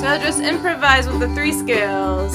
So just improvise with the 3 scales.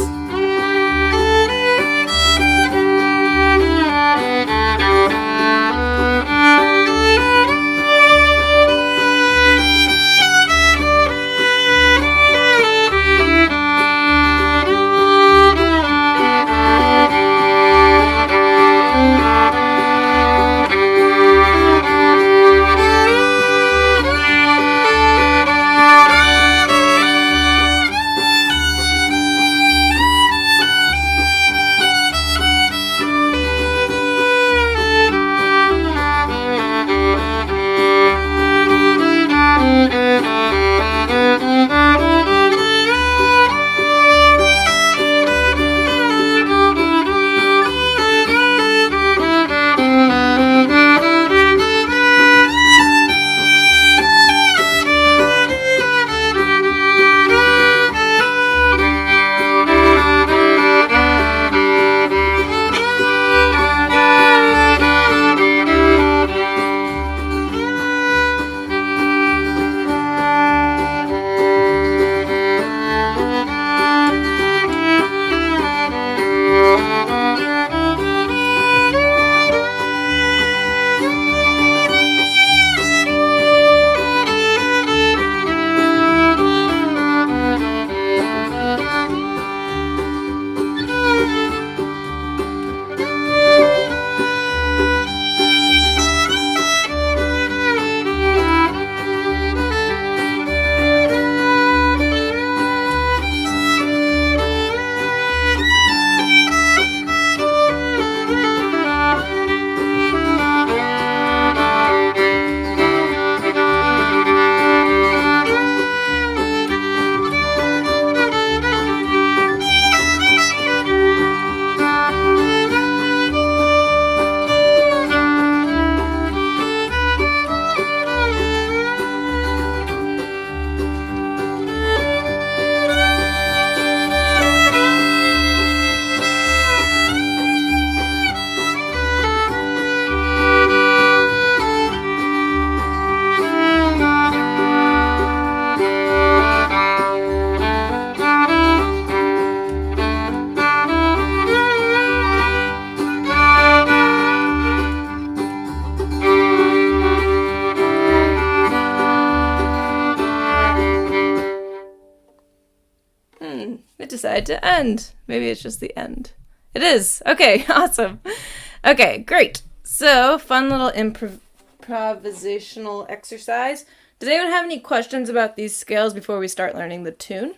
It decided to end. Maybe it's just the end. It is. Okay, awesome. Okay, great. So, fun little improvisational exercise. Does anyone have any questions about these scales before we start learning the tune?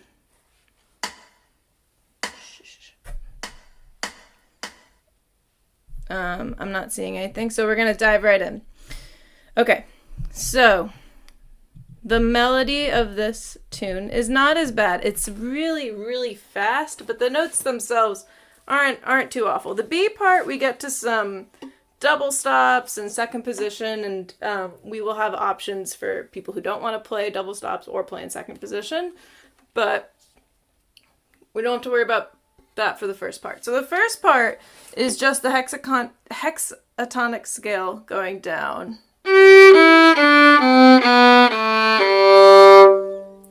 I'm not seeing anything, so we're going to dive right in. Okay, so the melody of this tune is not as bad. It's really, really fast, but the notes themselves aren't too awful. The B part, we get to some double stops and second position, and we will have options for people who don't want to play double stops or play in second position, but we don't have to worry about that for the first part. So the first part is just the hexatonic scale going down.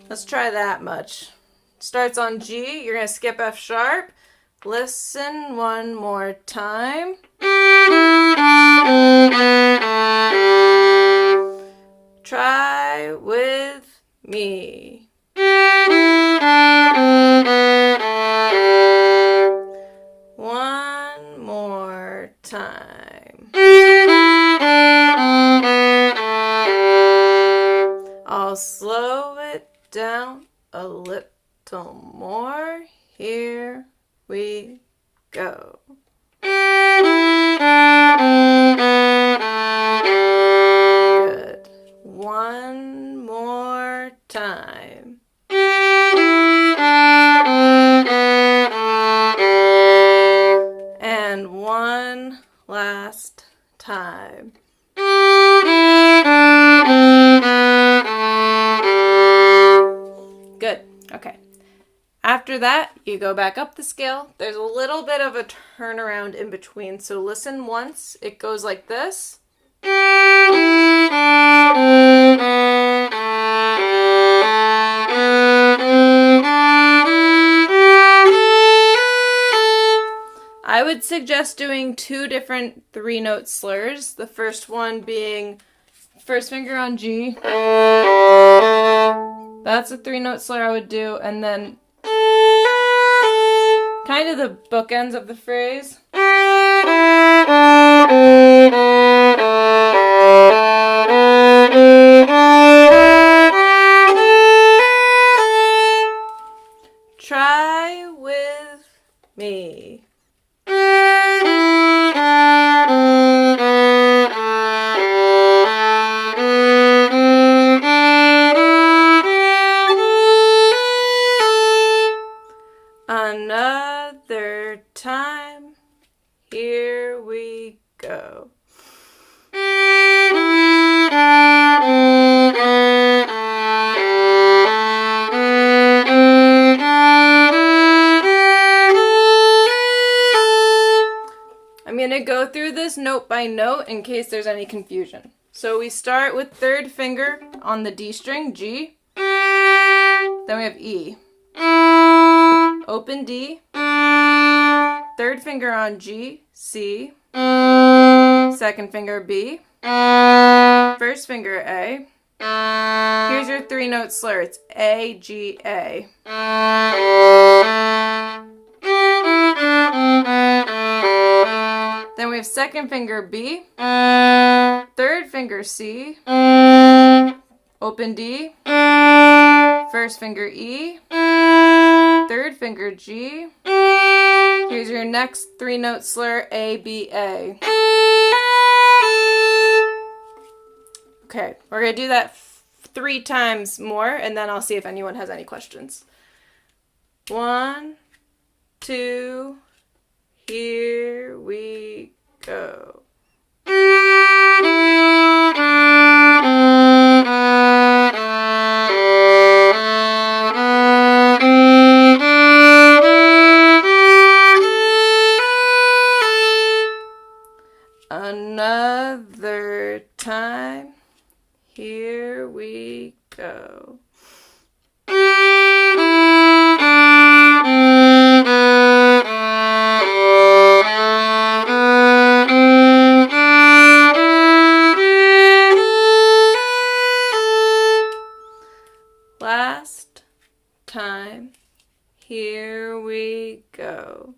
Let's try that much. Starts on G, you're going to skip F sharp. Listen one more time. Try with me. One more time. I'll slow it down a little more. Here we go. Good. One more time. And one last time. Good. Okay. After that, you go back up the scale. There's a little bit of a turnaround in between. So listen once. It goes like this. would suggest doing 2 different 3-note slurs. The first one being first finger on G. That's a 3-note slur I would do, and then kind of the bookends of the phrase. Try with me. Another time, here we go. I'm going to go through this note by note in case there's any confusion. So we start with 3rd finger on the D string, G. Then we have E. Open D. 3rd finger on G, C. 2nd finger B. 1st finger A. Here's your 3-note slur. It's A, G, A. Then we have 2nd finger B. 3rd finger C. Open D. 1st finger E. 3rd finger G. Here's your next 3-note slur, A, B, A. Okay, we're going to do that 3 times more, and then I'll see if anyone has any questions. 1, 2, here we go. Another time, here we go. Last time, here we go.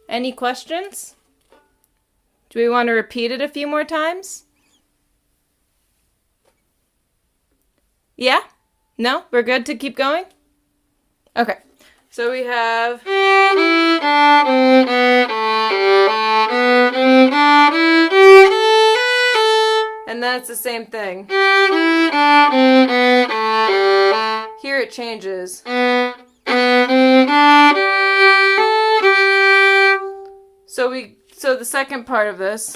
Any questions? Do we want to repeat it a few more times? Yeah? No? We're good to keep going? Okay. So we have... And that's the same thing. Here it changes. So the second part of this.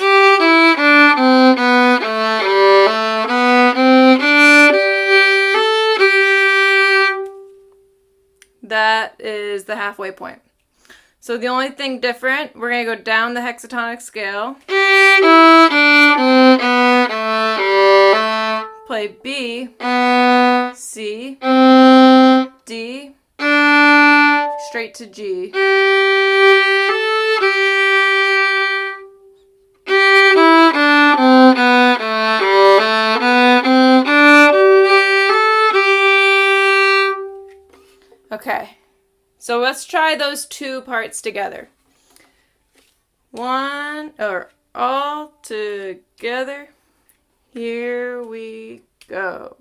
That is the halfway point. So the only thing different, we're going to go down the hexatonic scale. Play B, C, D, straight to G. Okay, so let's try those 2 parts together. All together. Here we go.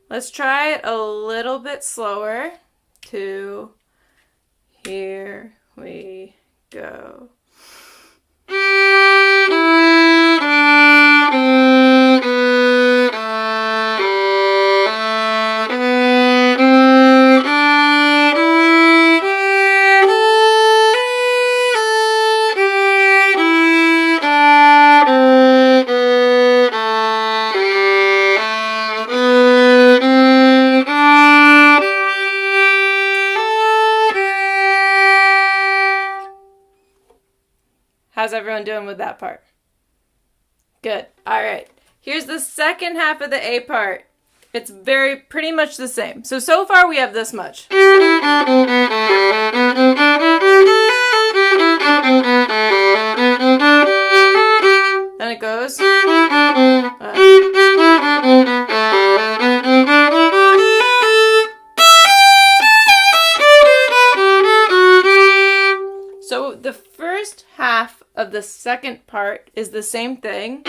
Let's try it a little bit slower. 2, here we go. How's everyone doing with that part? Good. All right. Here's the second half of the A part. It's pretty much the same. So far we have this much. Then it goes. So the first half of the second part is the same thing.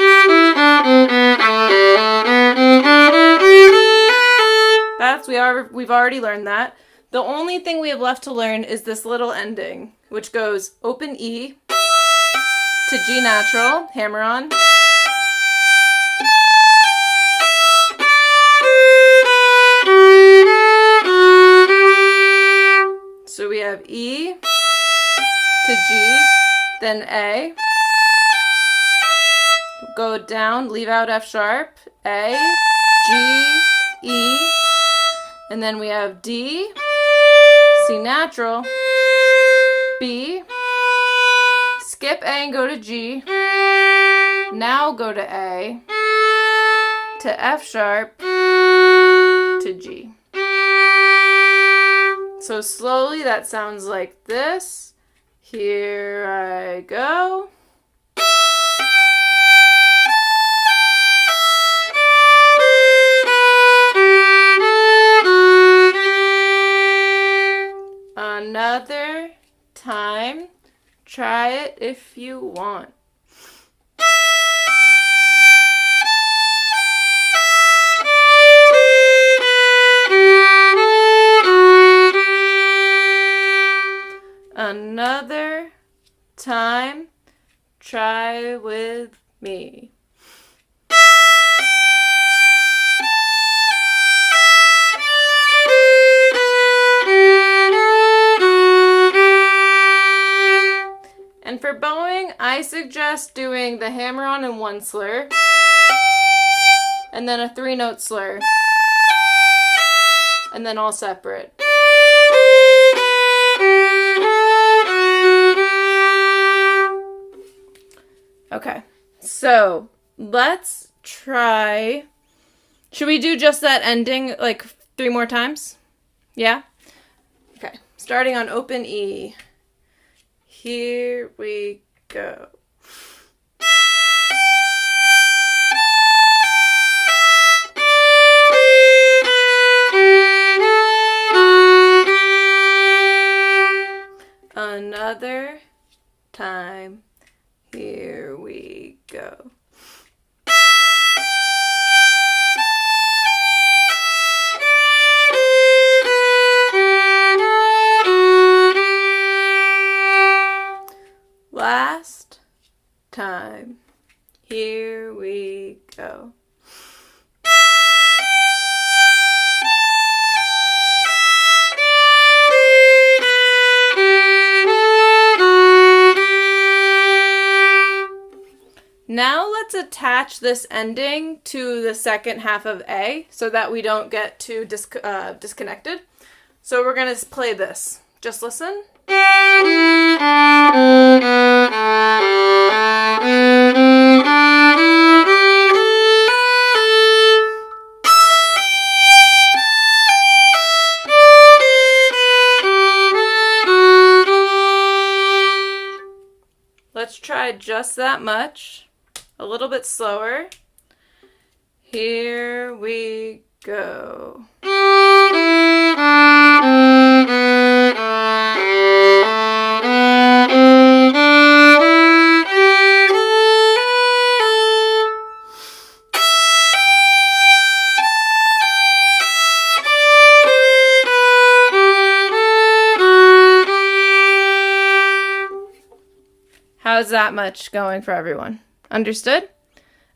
We've already learned that. The only thing we have left to learn is this little ending, which goes open E to G natural, hammer on. So we have E to G, then A. Go down, leave out F sharp, A, G, E, and then we have D, C natural, B, skip A and go to G, now go to A, to F sharp, to G. So slowly that sounds like this. Here I go. Another time. Try it if you want. Another time. Try with me. And for bowing, I suggest doing the hammer-on in one slur, and then a 3-note slur, and then all separate. Okay, so let's try. Should we do just that ending like 3 more times? Yeah? Okay, starting on open E. Here we go. Another time. Here we go. Last time. Here we go. Now let's attach this ending to the second half of A so that we don't get too disconnected. So we're going to play this. Just listen. Let's try just that much. A little bit slower. Here we go. How's that much going for everyone? Understood?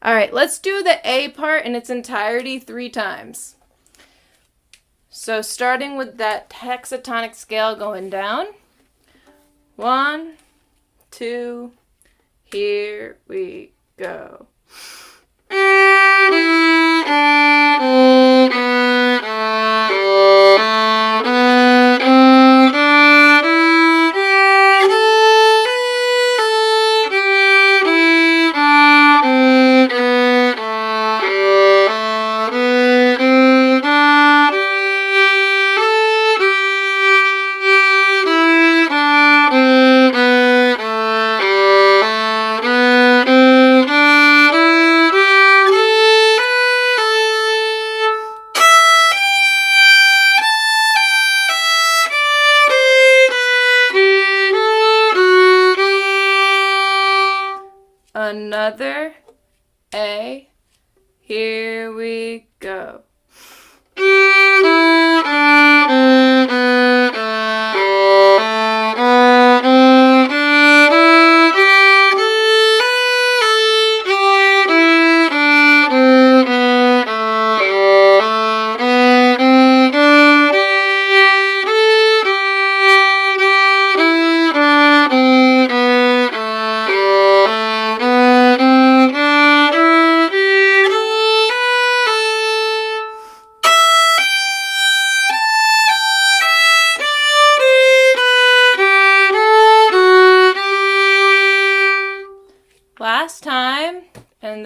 All right, let's do the A part in its entirety 3 times. So starting with that hexatonic scale going down. 1, 2, here we go.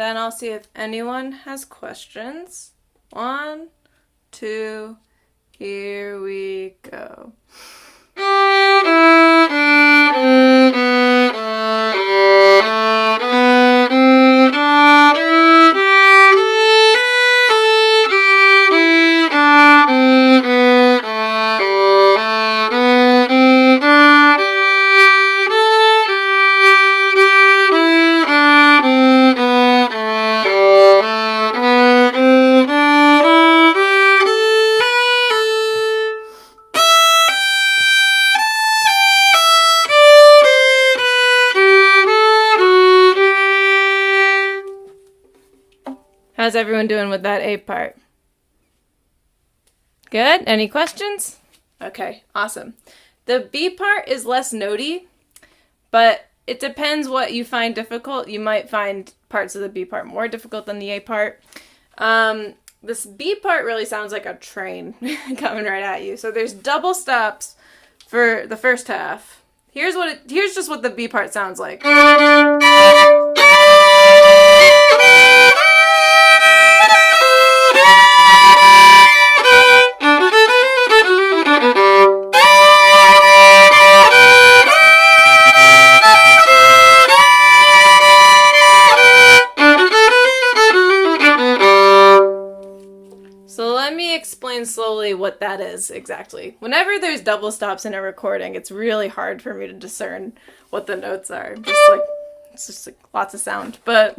then I'll see if anyone has questions. 1, 2, here we go. How's everyone doing with that A part? Good? Any questions? Okay, awesome. The B part is less notey, but it depends what you find difficult. You might find parts of the B part more difficult than the A part. This B part really sounds like a train coming right at you. So there's double stops for the first half. Here's just what the B part sounds like. Explain slowly what that is exactly. Whenever there's double stops in a recording, it's really hard for me to discern what the notes are. It's just like lots of sound. But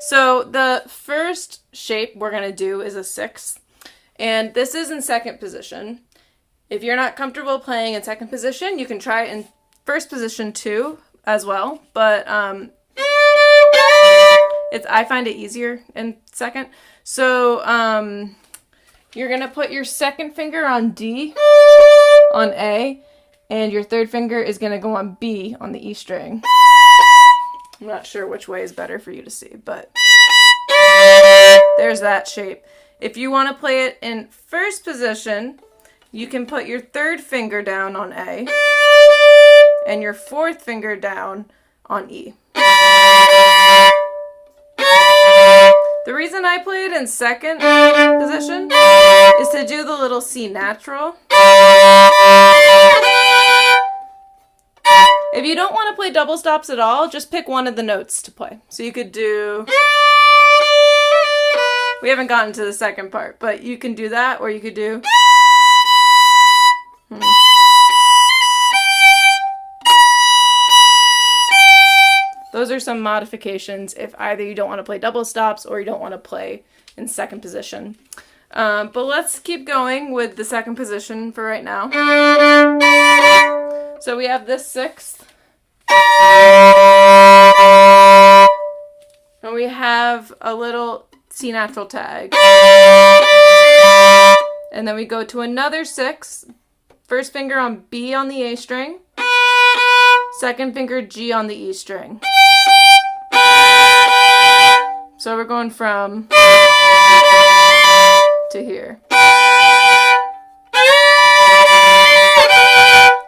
so the first shape we're gonna do is a 6th, and this is in 2nd position. If you're not comfortable playing in 2nd position, you can try it in 1st position too as well. But I find it easier in 2nd. So, you're going to put your 2nd finger on D, on A, and your 3rd finger is going to go on B on the E string. I'm not sure which way is better for you to see, but there's that shape. If you want to play it in 1st position, you can put your 3rd finger down on A, and your 4th finger down on E. The reason I play it in 2nd position is to do the little C natural. If you don't want to play double stops at all, just pick one of the notes to play. So you could do... We haven't gotten to the 2nd part, but you can do that, or you could do... Those are some modifications if either you don't want to play double stops or you don't want to play in 2nd position. But let's keep going with the 2nd position for right now. So we have this 6th. And we have a little C natural tag. And then we go to another 6th. 1st finger on B on the A string. 2nd finger G on the E string. So we're going from to here.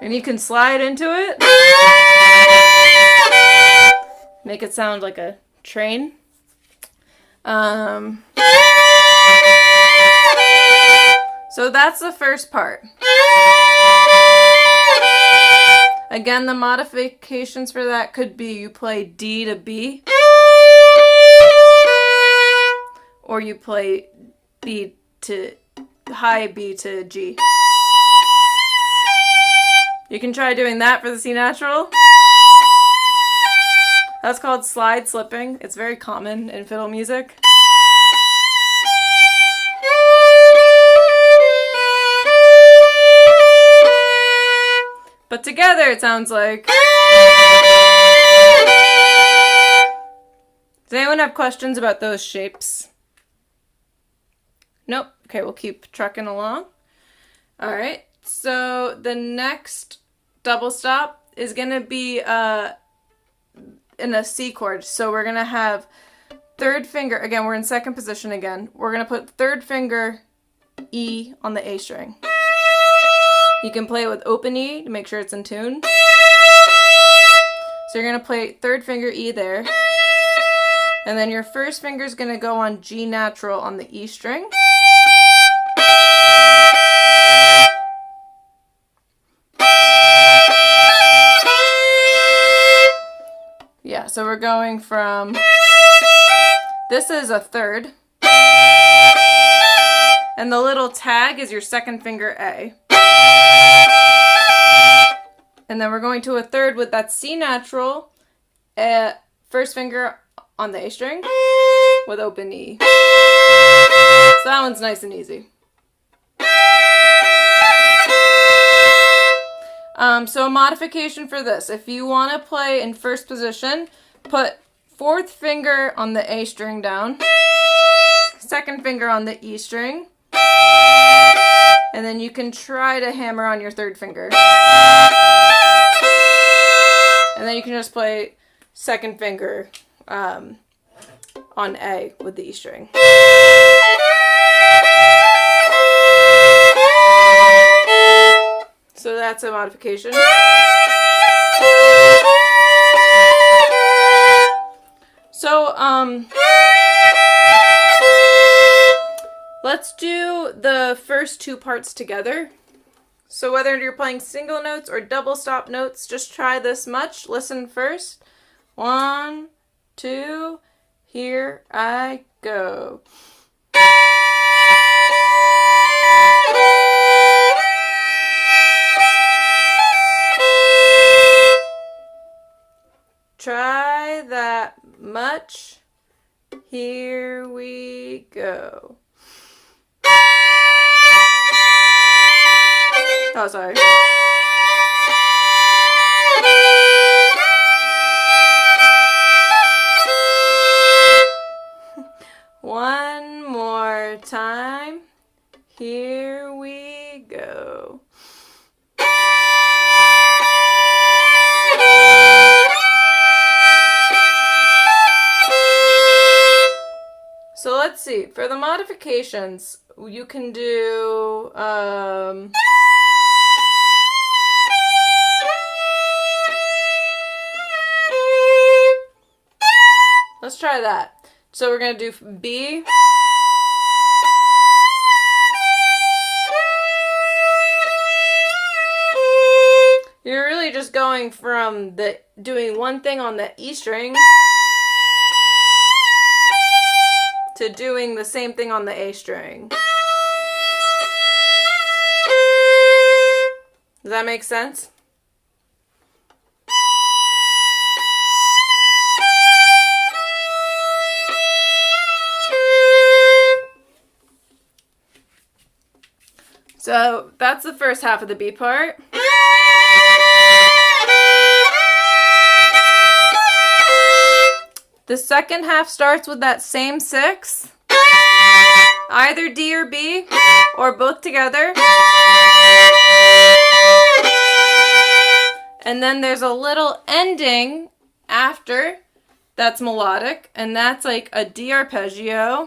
And you can slide into it. Make it sound like a train. So that's the first part. Again, the modifications for that could be you play D to B, or you play high B to G. You can try doing that for the C natural. That's called slide slipping. It's very common in fiddle music. But together it sounds like... Does anyone have questions about those shapes? Nope. Okay, we'll keep trucking along. Alright, so the next double stop is going to be in a C chord. So we're going to have 3rd finger, again we're in 2nd position again. We're going to put 3rd finger E on the A string. You can play it with open E to make sure it's in tune. So you're going to play 3rd finger E there. And then your first finger is going to go on G natural on the E string. Yeah, so we're going from, this is a third, and the little tag is your second finger A. And then we're going to a third with that C natural, first finger on the A string with open E. So that one's nice and easy. So a modification for this, if you want to play in first position, put fourth finger on the A string down, second finger on the E string, and then you can try to hammer on your third finger. And then you can just play second finger on A with the E string. So that's a modification. So, let's do the first two parts together. So whether you're playing single notes or double stop notes, just try this much. Listen first. 1, 2, here I go. Try that much. Here we go. Oh, sorry. One more time. Here we go. So let's see. For the modifications, you can do let's try that. So we're going to do B. You're really just going from doing one thing on the E string to doing the same thing on the A string. Does that make sense? So that's the first half of the B part. The second half starts with that same 6, either D or B, or both together. And then there's a little ending after that's melodic, and that's like a D arpeggio.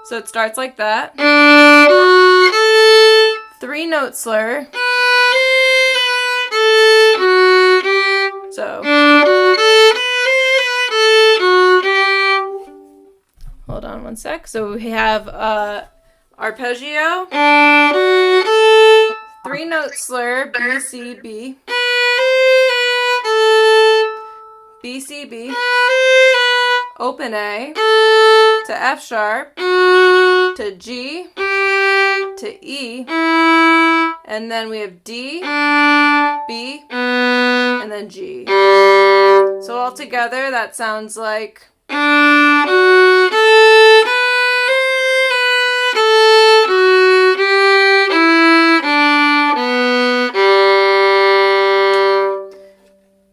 So it starts like that. 3-note slur. So hold on one sec. So we have arpeggio, 3-note slur, B, C, B, B, C, B, open A, to F sharp, to G, to E, and then we have D, B, and then G. So all together that sounds like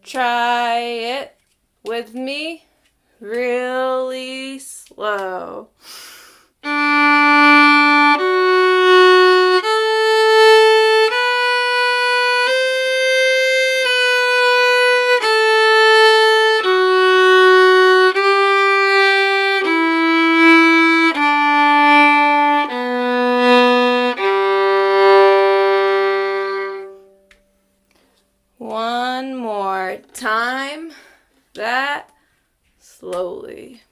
try it with me really slow. slowly.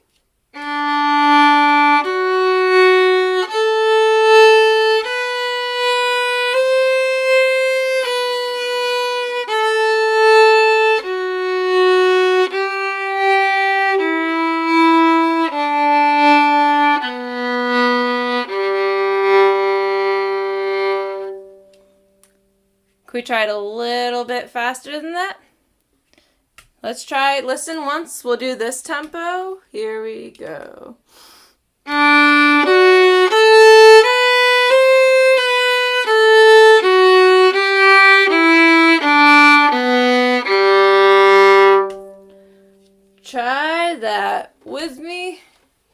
Can we try it a little bit faster than that? Let's try it. Listen once. We'll do this tempo. Here we go. Try that with me.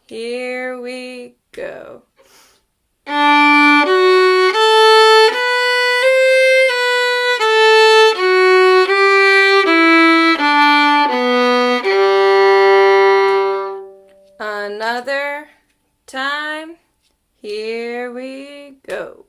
Here we go. Another time. Here we go.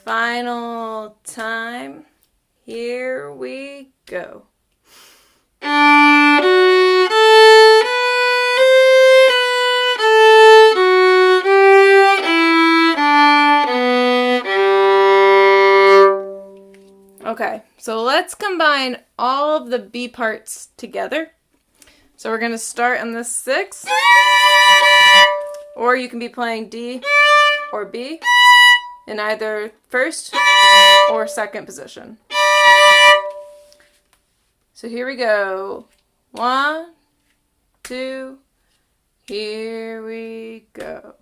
Final time. Here we go. Okay, so let's combine all of the B parts together. So we're going to start on the 6th, or you can be playing D or B in either first or second position. So here we go. 1, 2, here we go.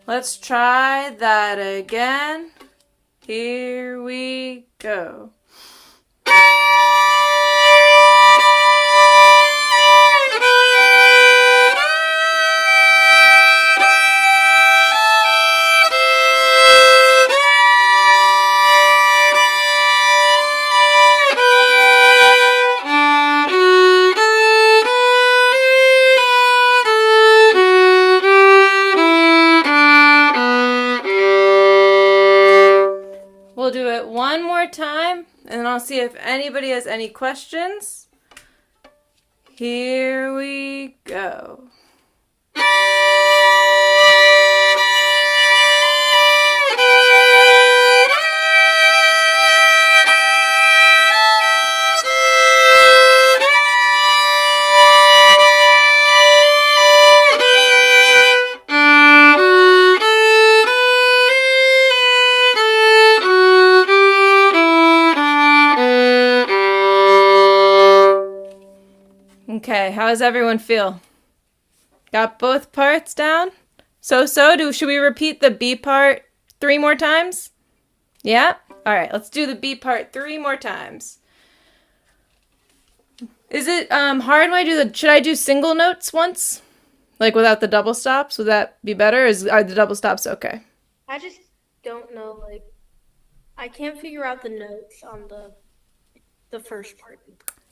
Let's try that again. Here we go. We'll do it one more time, and then I'll see if anybody has any questions. Here we go. Okay, how does everyone feel? Got both parts down? Should we repeat the B part 3 more times? Yeah? Alright, let's do the B part 3 more times. Is it hard when should I do single notes once? Like without the double stops? Would that be better? Are the double stops okay? I just don't know, like, I can't figure out the notes on the first part.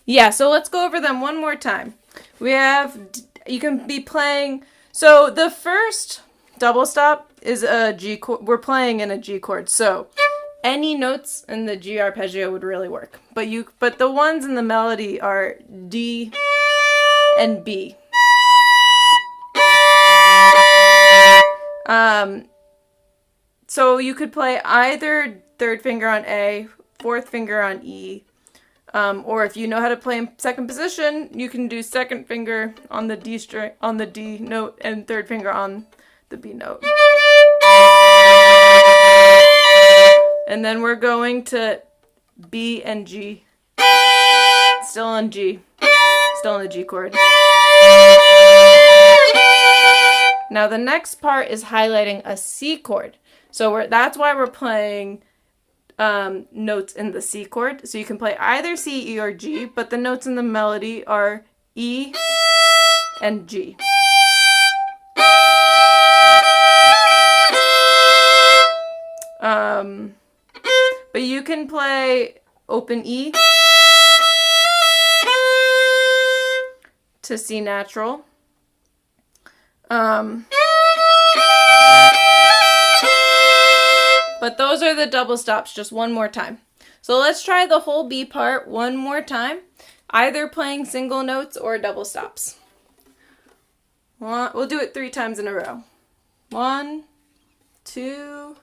Yeah, so let's go over them one more time. You can be playing, so the first double stop is a G chord. We're playing in a G chord, so any notes in the G arpeggio would really work. But the ones in the melody are D and B. So you could play either third finger on A, fourth finger on E, or if you know how to play in second position, you can do second finger on the D string, on the D note, and third finger on the B note. And then we're going to B and G. Still on G. Still on the G chord. Now the next part is highlighting a C chord. So that's why we're playing notes in the C chord. So you can play either C, E, or G, but the notes in the melody are E and G. But you can play open E to C natural. But those are the double stops, just one more time. So let's try the whole B part one more time, either playing single notes or double stops. We'll do it 3 times in a row. 1, 2,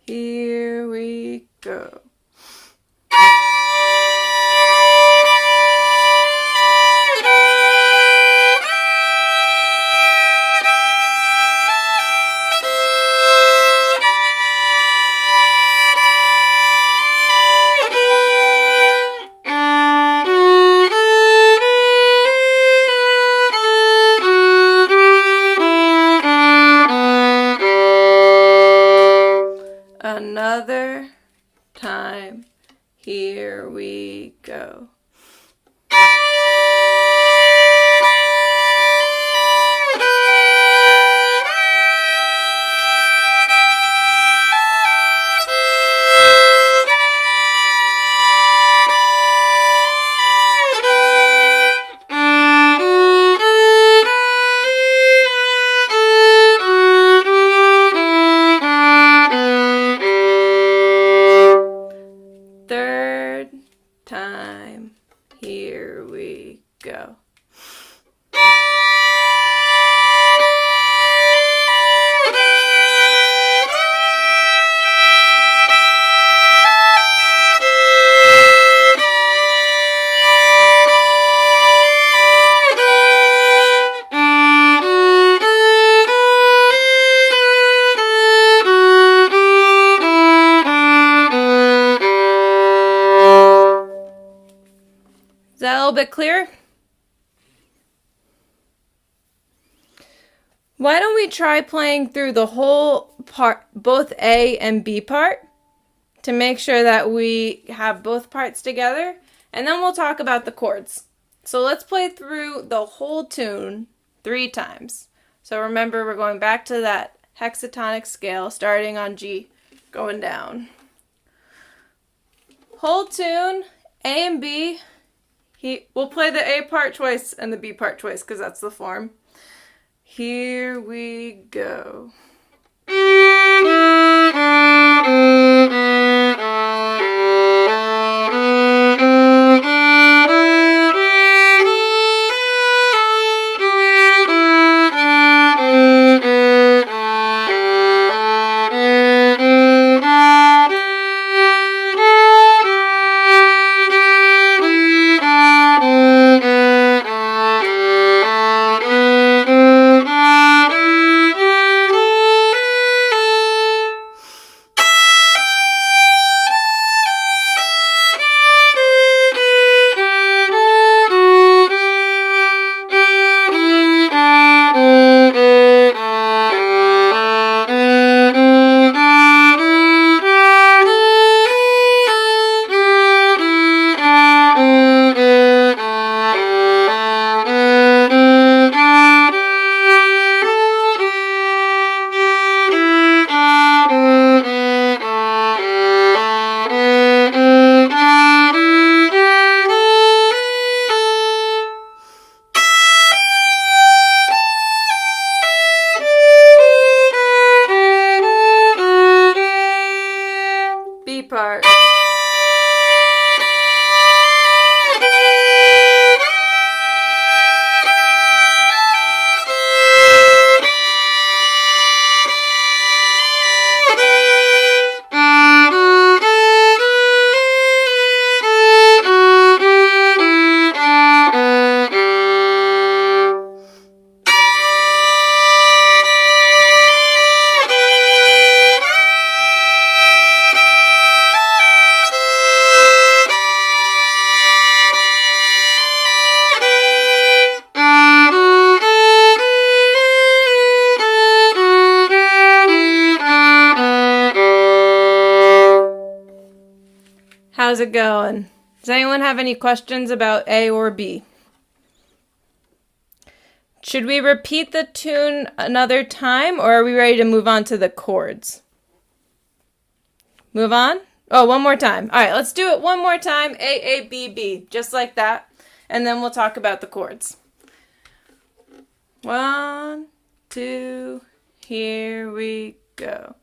here we go. Another time, here we go. Third time, here we go. Is that a little bit clearer? Why don't we try playing through the whole part, both A and B part, to make sure that we have both parts together, and then we'll talk about the chords. So let's play through the whole tune 3 times. So remember, we're going back to that hexatonic scale, starting on G, going down. Whole tune, A and B. We'll play the A part twice and the B part twice because that's the form. Here we go. it going? Does anyone have any questions about A or B? Should we repeat the tune another time, or are we ready to move on to the chords? Move on? Oh, one more time. All right, let's do it one more time. A, A, B, B, just like that. And then we'll talk about the chords. 1, 2, here we go.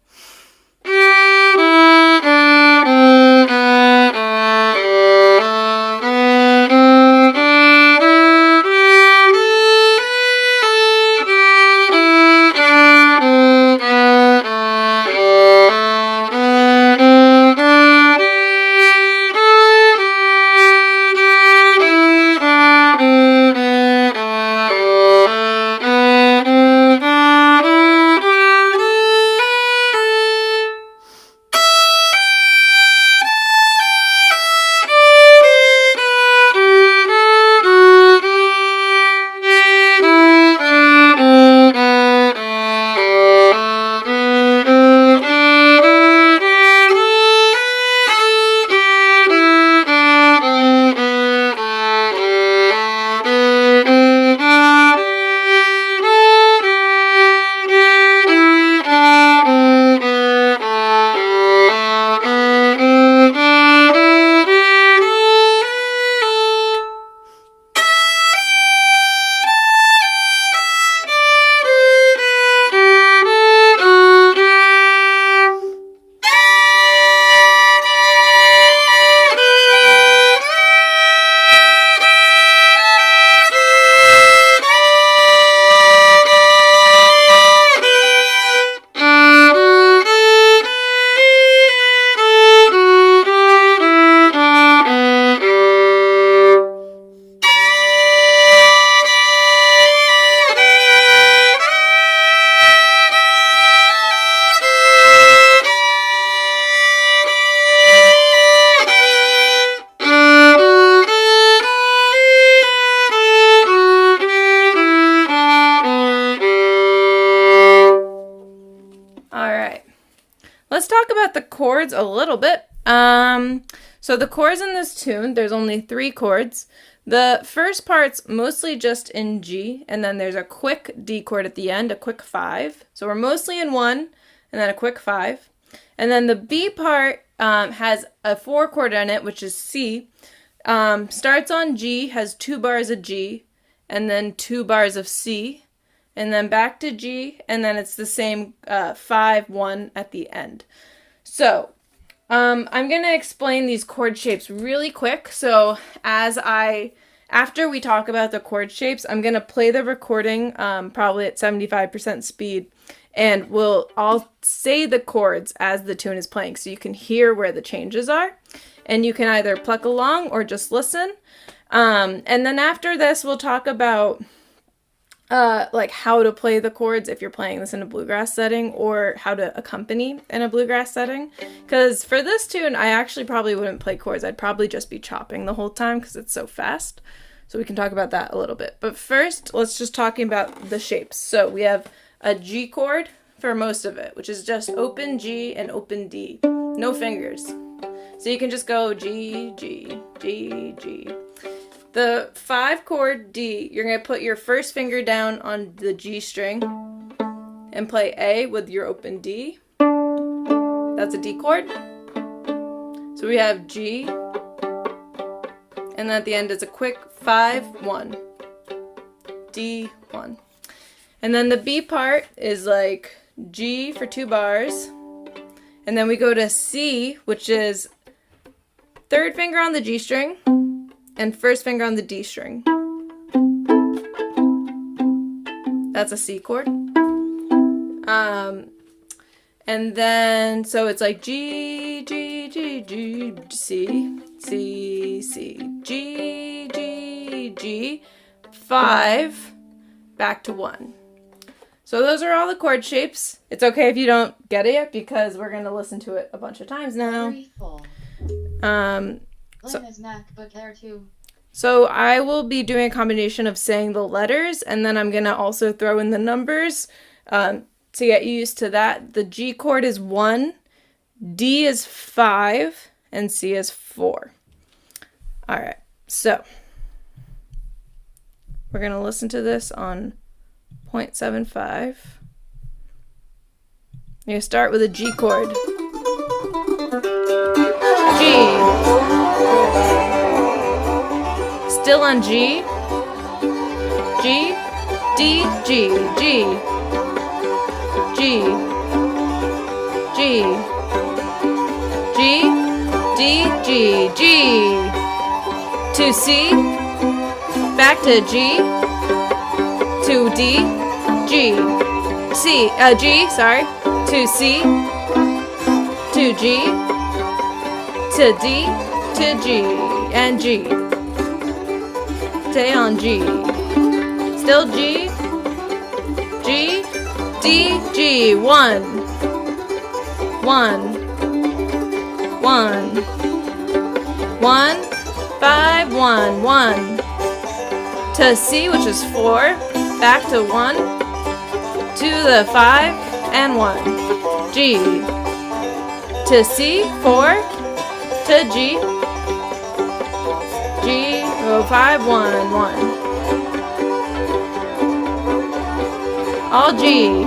Let's talk about the chords a little bit. So the chords in this tune, there's only 3 chords. The first part's mostly just in G, and then there's a quick D chord at the end, a quick 5. So we're mostly in 1, and then a quick 5. And then the B part has a 4 chord in it, which is C. Starts on G, has 2 bars of G, and then 2 bars of C. And then back to G, and then it's the same 5, 1 at the end. So, I'm going to explain these chord shapes really quick. So, after we talk about the chord shapes, I'm going to play the recording probably at 75% speed, and I'll say the chords as the tune is playing so you can hear where the changes are. And you can either pluck along or just listen. And then after this, we'll talk about like how to play the chords if you're playing this in a bluegrass setting, or how to accompany in a bluegrass setting. Because for this tune, I actually probably wouldn't play chords. I'd probably just be chopping the whole time because it's so fast. So we can talk about that a little bit. But first, let's just talking about the shapes. So we have a G chord for most of it, which is just open G and open D. No fingers. So you can just go G, G, G, G. The 5 chord D, you're going to put your first finger down on the G string and play A with your open D. That's a D chord. So we have G, and then at the end it's a quick 5, 1, D, 1. And then the B part is like G for 2 bars, and then we go to C, which is 3rd finger on the G string, and 1st finger on the D string. That's a C chord. And then, so it's like G, G, G, G, C, C, C, G, G, G, 5, back to 1. So those are all the chord shapes. It's okay if you don't get it yet because we're going to listen to it a bunch of times now. So I will be doing a combination of saying the letters, and then I'm going to also throw in the numbers to get you used to that. The G chord is 1, D is 5, and C is 4. All right, so we're going to listen to this on 0.75. You're going to start with a G chord. G. Still on G. G. D. G. G. G. G. G. D. G. G. To C. Back to G. To D. G. C. G. Sorry. To C. To G. To D. To G. And G. Stay on G. Still G. G. D. G. 1. 1. 1. 1. 5. 1. 1. To C, which is 4. Back to 1. To the 5 and 1. G. To C. 4. To G. G. 5. 1. 1. All G.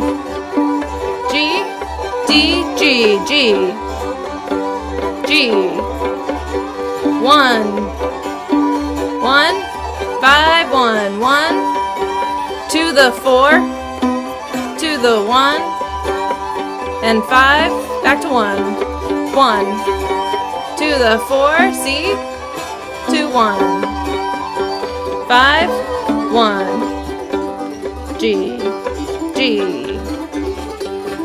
G. D. G. G. G. 1. 1. 5. 1. 1. To the 4. To the 1. And 5. Back to 1. 1. To the 4. C. To 1. 5. 1. G. G.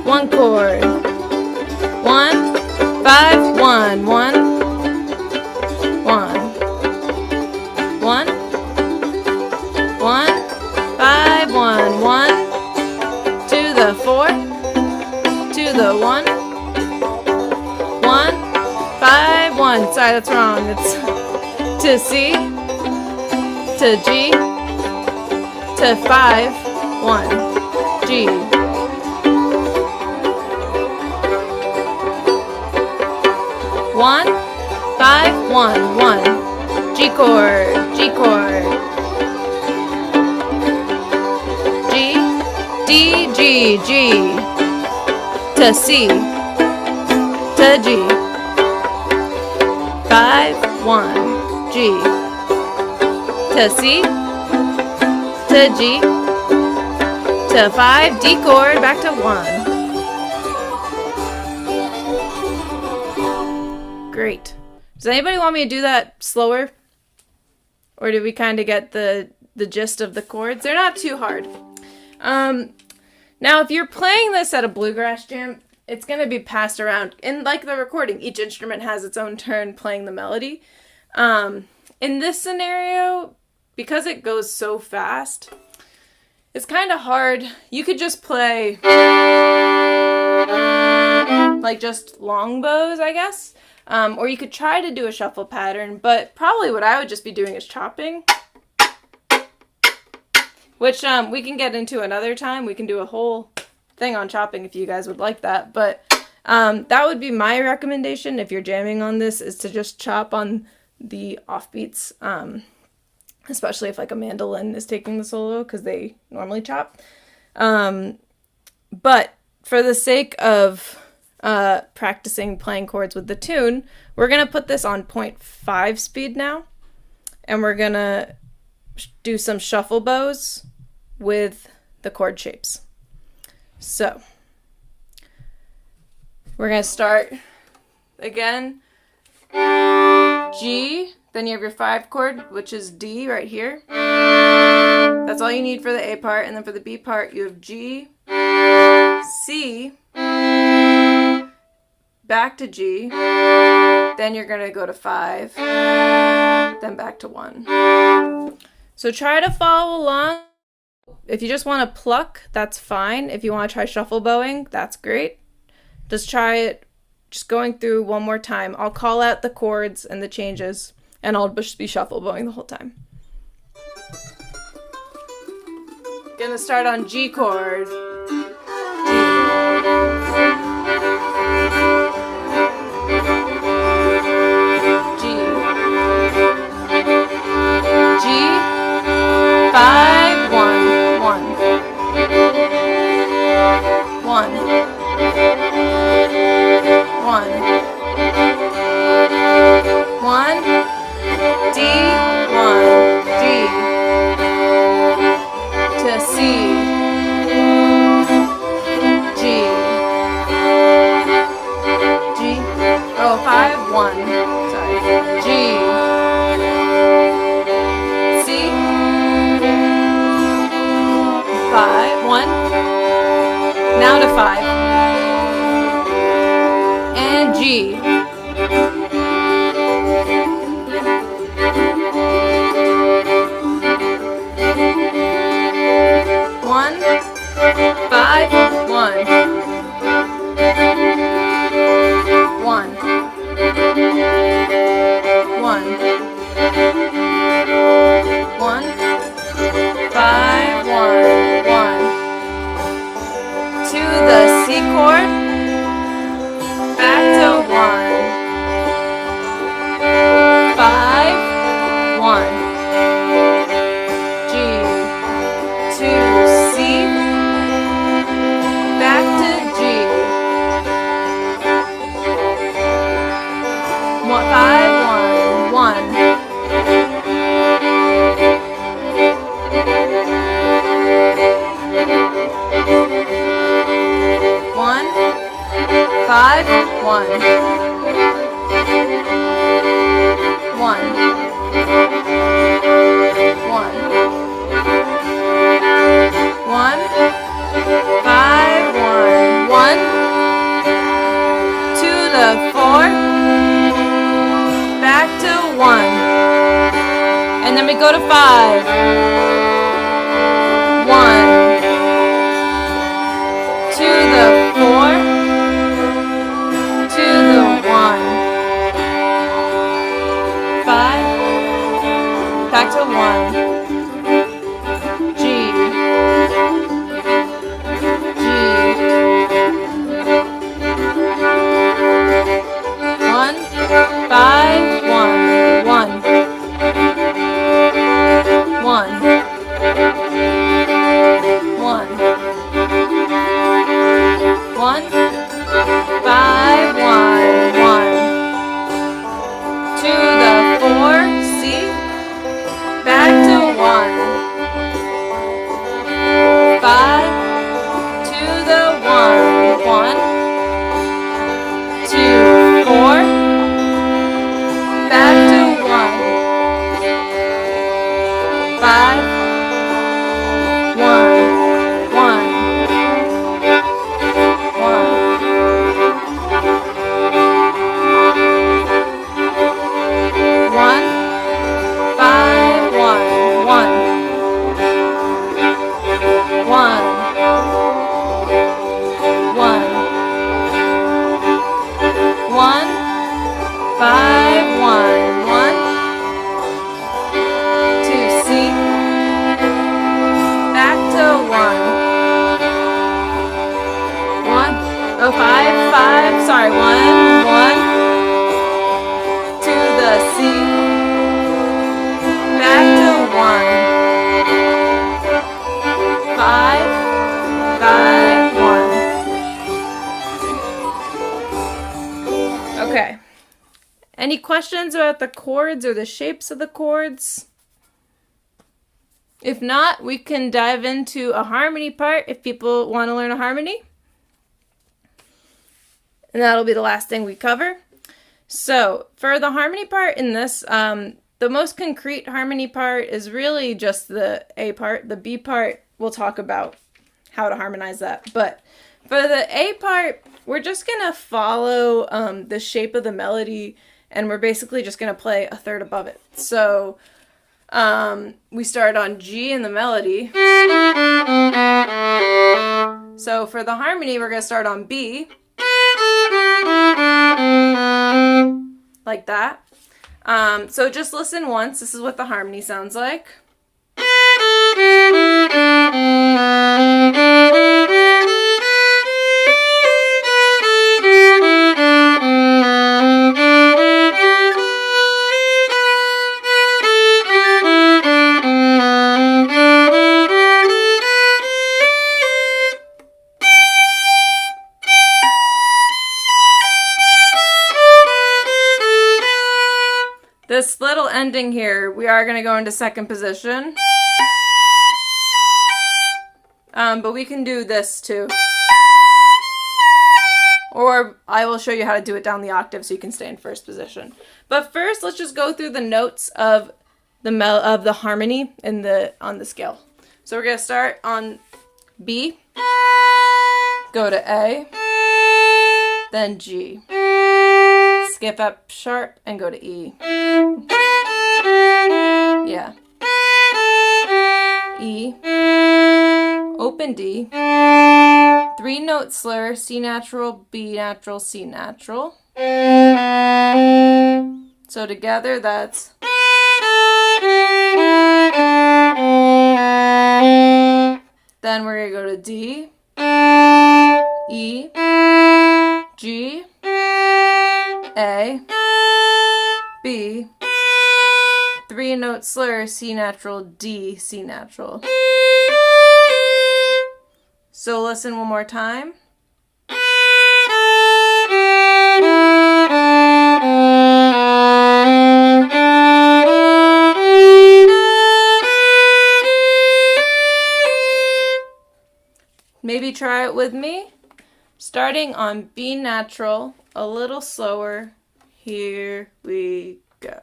1 chord. 1. 5. 1. 1. 1. 1. 1. 5. 1. 1. To the 4. To the 1. 1. 5. 1. Sorry, that's wrong. It's to C. To G. To 5. 1. G. 1. 5. 1. 1. G chord. G chord. G. D. G. G. To C. To G. 5. 1. G. To C. To G. To 5. D chord. Back to 1. Great. Does anybody want me to do that slower? Or did we kind of get the gist of the chords? They're not too hard. Now, if you're playing this at a bluegrass jam, it's going to be passed around. And like the recording, each instrument has its own turn playing the melody. In this scenario, because it goes so fast, it's kind of hard. You could just play like just long bows, I guess. Or you could try to do a shuffle pattern, but probably what I would just be doing is chopping. Which we can get into another time. We can do a whole thing on chopping if you guys would like that. But that would be my recommendation if you're jamming on this, is to just chop on the offbeats. Especially if like a mandolin is taking the solo, because they normally chop. But for the sake of practicing playing chords with the tune, we're going to put this on 0.5 speed now. And we're going to do some shuffle bows with the chord shapes. So we're going to start again, G, then you have your 5 chord, which is D right here. That's all you need for the A part, and then for the B part you have G, C, back to G, then you're going to go to 5, then back to 1. So try to follow along. If you just want to pluck, that's fine. If you want to try shuffle bowing, that's great. Just try it, just going through one more time. I'll call out the chords and the changes, and I'll just be shuffle bowing the whole time. Gonna start on G chord. G. 5, 1, 1, 1, 1, 1, D, 1, D, to C, G, G, oh, 5, 1, sorry, G, C, 5, 1, now to 5, and G, 1, 5, 1, 1, 1, 1, 5, 1, 1, to the C chord, back to 1, 5, 1, G, to C, back to G, 5, 1, 1, 1, 5, 1, 1, 1, 5, 1, 1, to the 4, back to 1, and then we go to 5, 1, to the 4, to the 1, 5, back to 1, G, G, 1, 5, 1, 1, 1, 1, 1, 5, 1, 1, to the 4, C, back to 1, 5, to the 1, 1, 2, 4, back to 1, 5, 1, 1, 1, 5, 1, 1, 1, 1, 5, 1, 1, to C, back to 1, 1, oh, 5, 5, sorry, 1, 1, to the C, back to 1, 5, 5, 1. Okay. Any questions about the chords or the shapes of the chords? If not, we can dive into a harmony part if people want to learn a harmony. And that'll be the last thing we cover. So for the harmony part in this, the most concrete harmony part is really just the A part. The B part, we'll talk about how to harmonize that. But for the A part, we're just going to follow the shape of the melody, and we're basically just going to play a third above it. So we start on G in the melody. So for the harmony, we're going to start on B. Like that. So just listen once. This is what the harmony sounds like. ending here, we are going to go into second position. But we can do this too. Or I will show you how to do it down the octave so you can stay in first position. But first, let's just go through the notes of the harmony on the scale. So we're going to start on B, go to A, then G. Skip up sharp and go to E. Yeah. E, open D, 3-note slur, C natural, B natural, C natural. So together that's then we're going to go to D, E, G, A, B, 3-note slur, C natural, D, C natural. So listen one more time. Maybe try it with me. Starting on B natural, a little slower. Here we go.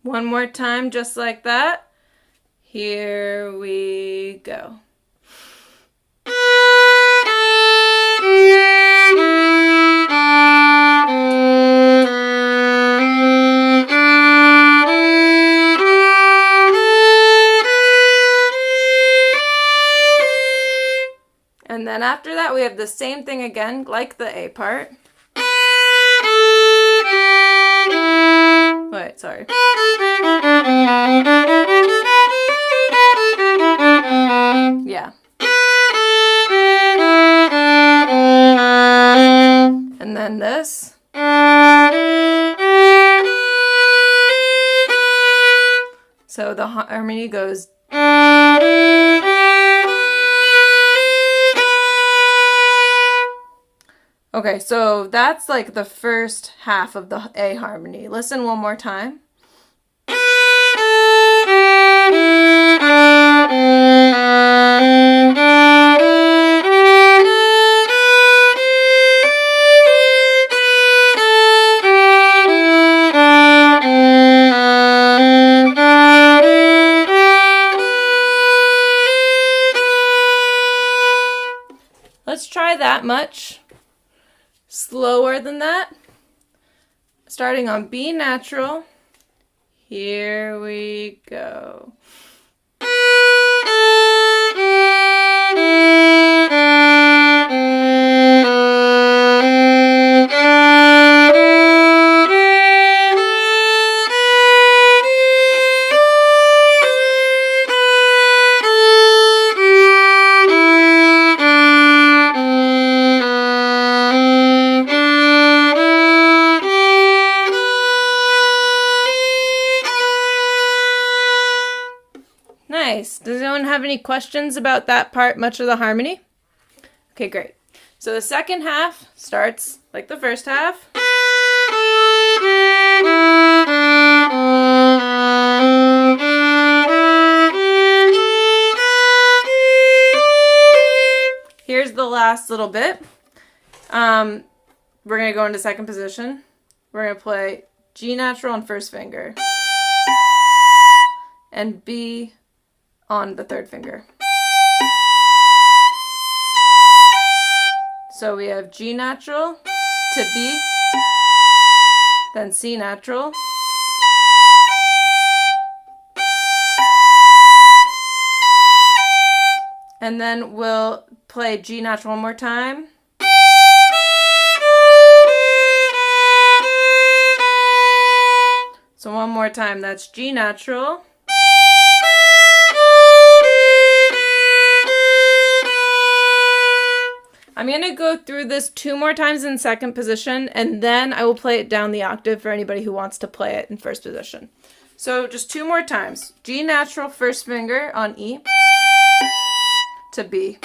One more time, just like that. Here we go. And then after that, we have the same thing again, like the A part. Wait, sorry. Yeah. And then this. So the harmony goes. Okay, so that's like the first half of the A harmony. Listen one more time. Let's try that much. Slower than that. Starting on B natural. Here we go. Nice. Does anyone have any questions about that part, much of the harmony? Okay, great. So the second half starts like the first half. Here's the last little bit. We're going to go into second position. We're going to play G natural on first finger and B on the third finger. So we have G natural to B, then C natural, and then we'll play G natural one more time. So one more time, that's G natural. I'm going to go through this 2 more times in second position, and then I will play it down the octave for anybody who wants to play it in first position. So just 2 more times. G natural first finger on E to B.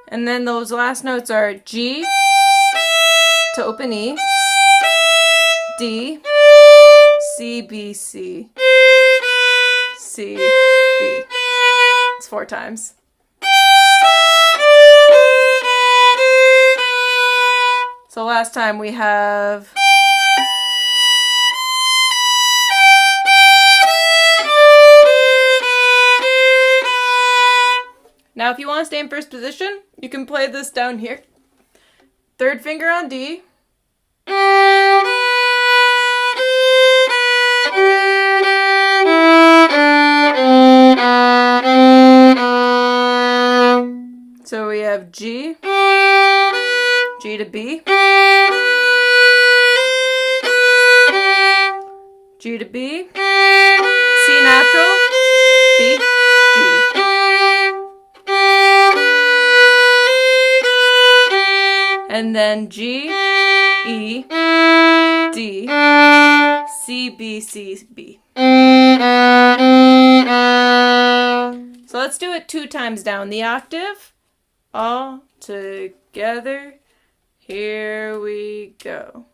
And then those last notes are G to open E, D, C, B, C, C, B. It's 4 times. So last time we have now if you want to stay in first position, you can play this down here. 3rd finger on D. So we have G, G to B, G to B, C natural, B, G. And then G, E, D, C, B, C, B. So let's do it 2 times down the octave. All together. Here we go.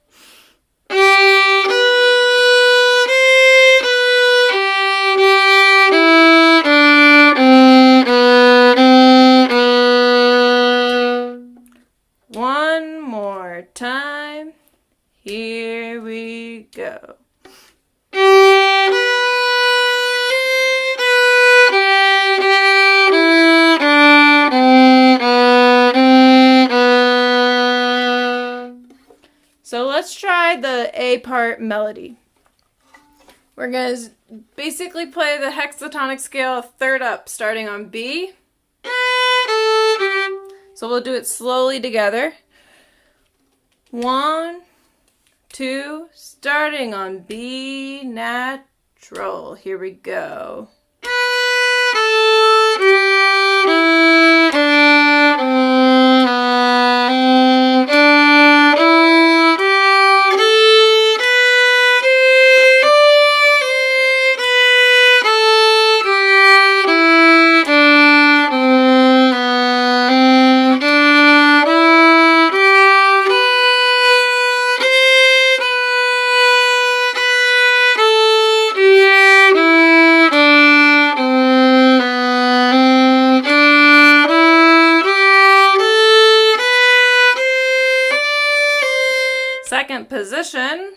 One more time. Here we go. So let's try the A part melody. We're going to basically play the hexatonic scale 3rd up, starting on B. So we'll do it slowly together. 1, 2, starting on B natural. Here we go. Second position.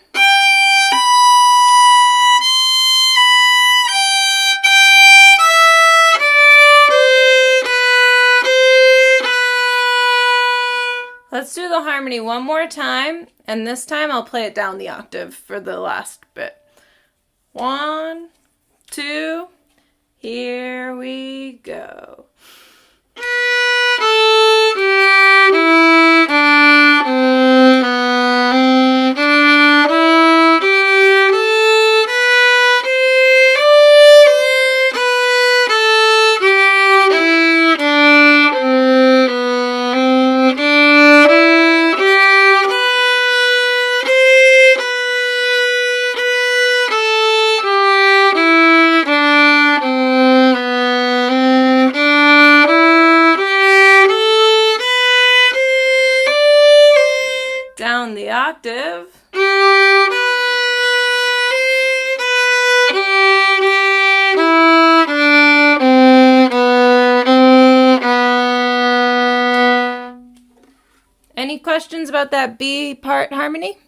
Let's do the harmony one more time, and this time I'll play it down the octave for the last bit. 1, 2, here we go. Down the octave. Any questions about that B part harmony?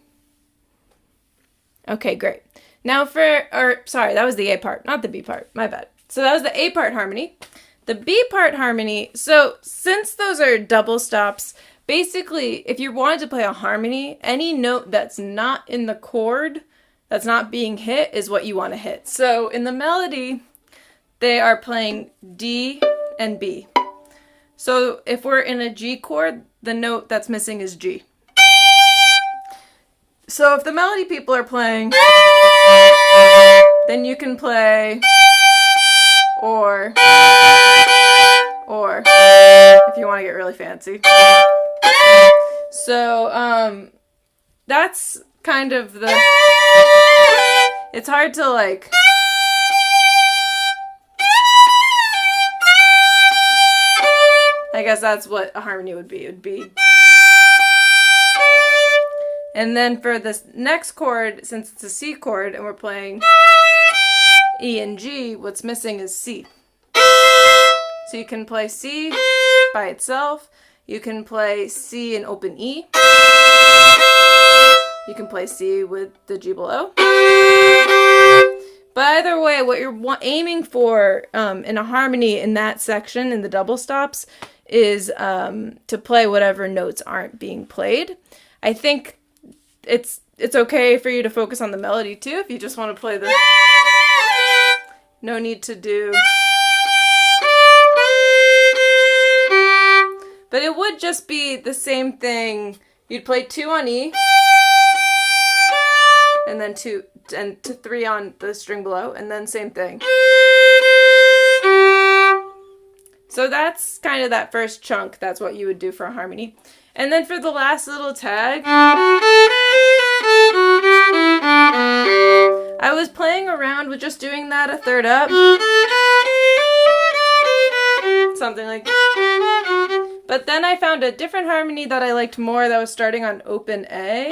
Okay, great. Now that was the A part, not the B part, my bad. So that was the A part harmony. The B part harmony, so since those are double stops, basically, if you wanted to play a harmony, any note that's not in the chord, that's not being hit, is what you want to hit. So in the melody, they are playing D and B. So if we're in a G chord, the note that's missing is G. So if the melody people are playing, then you can play or if you want to get really fancy. So that's kind of the, it's hard to like, I guess that's what a harmony would be. It would be, and then for this next chord, since it's a C chord and we're playing E and G, what's missing is C. So you can play C by itself. You can play C and open E. You can play C with the G below. But either way, what you're aiming for in a harmony in that section, in the double stops, is to play whatever notes aren't being played. I think it's okay for you to focus on the melody too, if you just want to play the... No need to do... But it would just be the same thing. You'd play 2 on E, and then 2 and 3 on the string below, and then same thing. So that's kind of that first chunk. That's what you would do for a harmony. And then for the last little tag, I was playing around with just doing that a third up. Something like... But then I found a different harmony that I liked more that was starting on open A,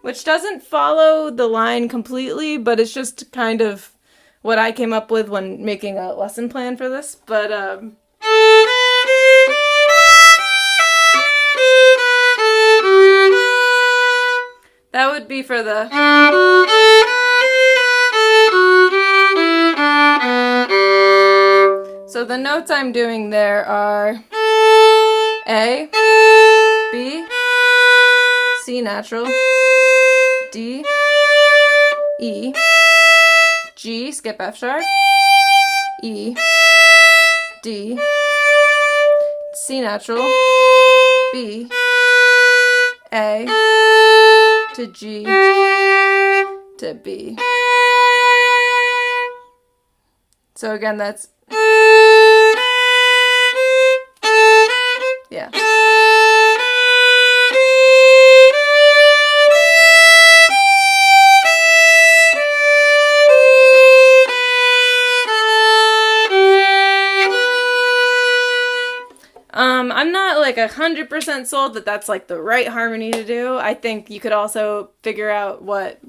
which doesn't follow the line completely, but it's just kind of what I came up with when making a lesson plan for this. But that would be for the... So the notes I'm doing there are A, B, C natural, D, E, G, skip F sharp, E, D, C natural, B, A, to G, to B. So again, that's... Yeah. I'm not like 100% sold that that's like the right harmony to do. I think you could also figure out what...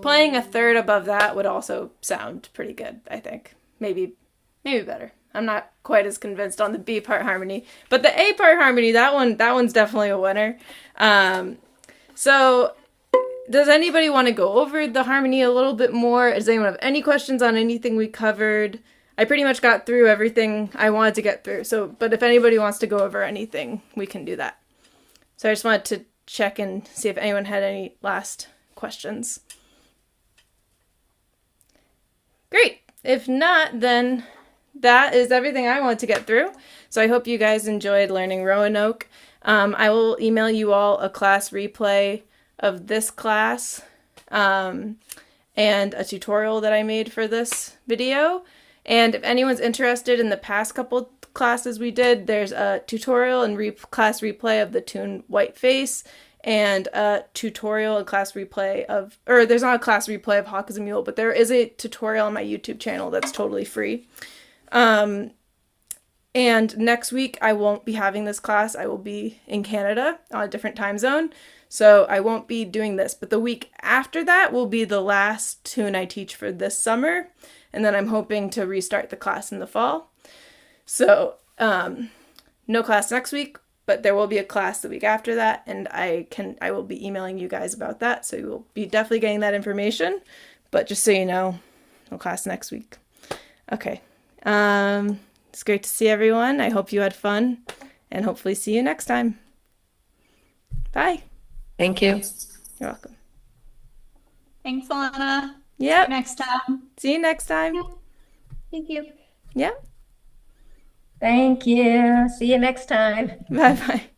Playing a third above that would also sound pretty good, I think. Maybe better. I'm not quite as convinced on the B part harmony, but the A part harmony, that one's definitely a winner. So does anybody want to go over the harmony a little bit more? Does anyone have any questions on anything we covered? I pretty much got through everything I wanted to get through. So, but if anybody wants to go over anything, we can do that. So I just wanted to check and see if anyone had any last questions. Great. If not, then that is everything I wanted to get through. So I hope you guys enjoyed learning Roanoke. I will email you all a class replay of this class and a tutorial that I made for this video. And if anyone's interested in the past couple classes we did, there's a tutorial and class replay of the tune White Face, and a tutorial and class replay of, or there's not a class replay of Hawk is a Mule, but there is a tutorial on my YouTube channel that's totally free. And next week I won't be having this class. I will be in Canada on a different time zone, so I won't be doing this. But the week after that will be the last tune I teach for this summer, and then I'm hoping to restart the class in the fall. So no class next week, but there will be a class the week after that, and I will be emailing you guys about that, so you will be definitely getting that information. But just so you know, no class next week. Okay. It's great to see everyone. I hope you had fun, and hopefully see you next time. Bye. Thank you. You're welcome. Thanks, Alana. Yep. See you next time. See you next time. Thank you. Yep. Thank you. See you next time. Bye bye.